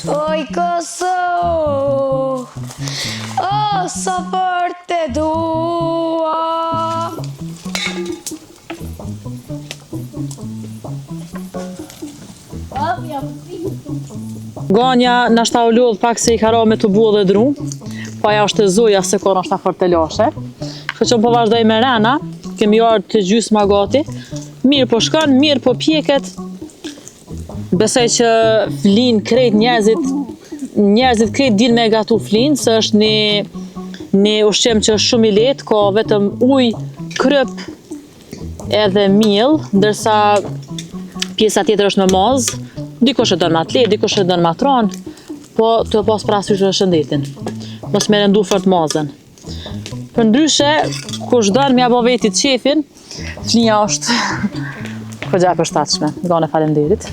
Oj Kosovë, o sa për te dua. Ganja nashta u lodh pak se I ka ra me të buë dhe dru, po aja është e zoja se ka nashta fort të lashe. Kështë që po vazhdoj me rena, kemi ardhur të gjysma gati. Mirë po shkon, mirë po pjeket. Besoj që flin krejt njerëzit krejt din me gatu flin, se është një ushqim që është shumë I lehtë, ka vetëm ujë, kryp edhe miell, ndërsa pjesa tjetër është me mazë. Dikush e don ma të lehtë, dikush e don ma tron, po të pas parasysh për shëndetin. Mos me rëndu fort mazën. Përndryshe, kush don m'ja bë vetit qefin, flinja është kogja e përshtatshme. Gane faleminderit.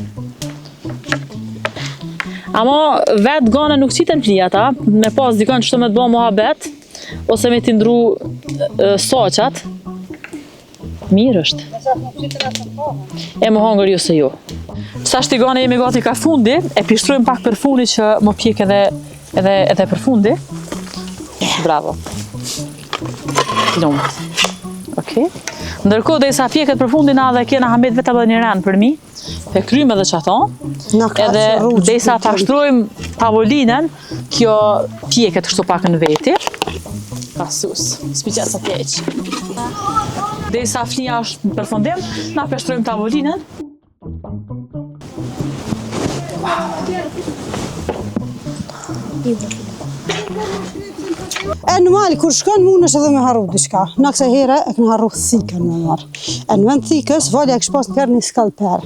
Ama vetë gane nuk qiten flijata, me pas dikon që të me të bë muhabet, ose me t'i ndru saqat, mirë është. E më hangër ju se ju. Sa shti gane jemi gati ka fundi, e pishtrujmë pak për fundi që më pjek edhe për fundi. Bravo. Lumët. Okej. Ndërkohë dhe sa pjeket për fundi na dhe kena hamet vetëm edhe një ren për mi, e krymë edhe qëta, edhe dhe sa pashtrojmë tavolinën, kjo pjeket kështu pak në veti. Pasus, s'piqet sa pjeq. Dhe sa flinja është në përfundim, na pashtrojmë tavolinën. E normal, kur shkon mund është edhe me harru diçka. Na kësa here e kënë harru thikën me marë. E në vend thikës, valja e kështë pas një skalper.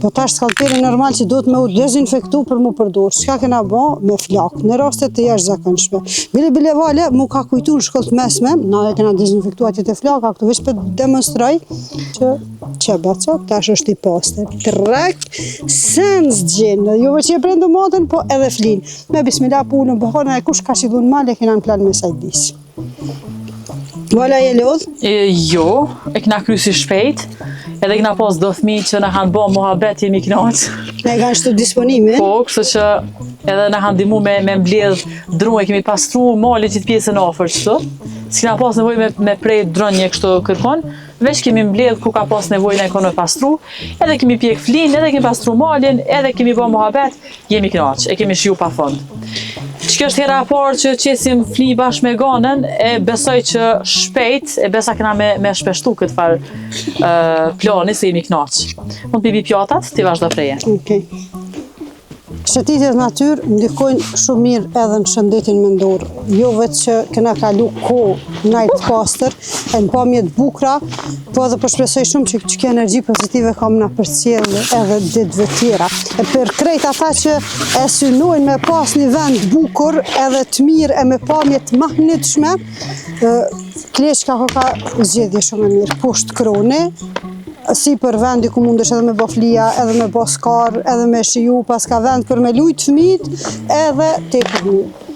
Po tash skalperi normal që duhet me u dezinfektu për mu përdor. Çka kena bo? Me flak. Në rastet të jashtëzakonshme. Bile valja mu ka kujtu në shkollë të mesme, na e kena dezinfektu atje të flaka, këtu veç për demonstroj që bacot tash është I pastër. Trek, sens gjenë. Jo veç e prendu matën, po edhe flin. Me bismillah punën, bëhona e kush ka që dhun mal e kena në plan me sajdis. Vala je lodh? Jo, e kena krysi shpejt, edhe kena pas do fmi që na kanë bo muhabet jemi knaq. Ne kanë shtu disponime? Po, kështu që edhe na kanë dimu me mbledh dru, e kemi pastru malit që të pjesën ofër qështu. S'kena pas nevoj me prej dronje kështu kërkon, veç kemi mbledh ku ka pas nevoj na e konë me pastru, edhe kemi pjek flin, edhe kemi pastru malin, edhe kemi bo muhabet, jemi knaq, e kemi shiju pa fond. Që është hera parë që qesim fli bashkë me ganën, e besoj që shpejt, e besa këna me shpeshtu këtë farë plani, se jemi knaq. Mund pipi pjatat, ti vazhdo preje. Okej. Shëtitjet natyrë ndikojnë shumë mirë edhe në shëndetin mendor. Jo vetë që kena kalu kohë najtë pastër, e në pamjet bukra, po edhe përshpresoj shumë që kjo energji pozitive kam na përcjellë edhe ditëve tjera. E për krejt ata që e synojnë me pas një vend bukur edhe të mirë e me pamjet mahnitshme, Kleçka ka zgjedhje shumë e mirë, poshtë kroni, si për vendi ku mundesh edhe me bo flia, edhe me bo skar, edhe me shiju, pas ka vend për me lujt fëmijët, edhe te për mirë.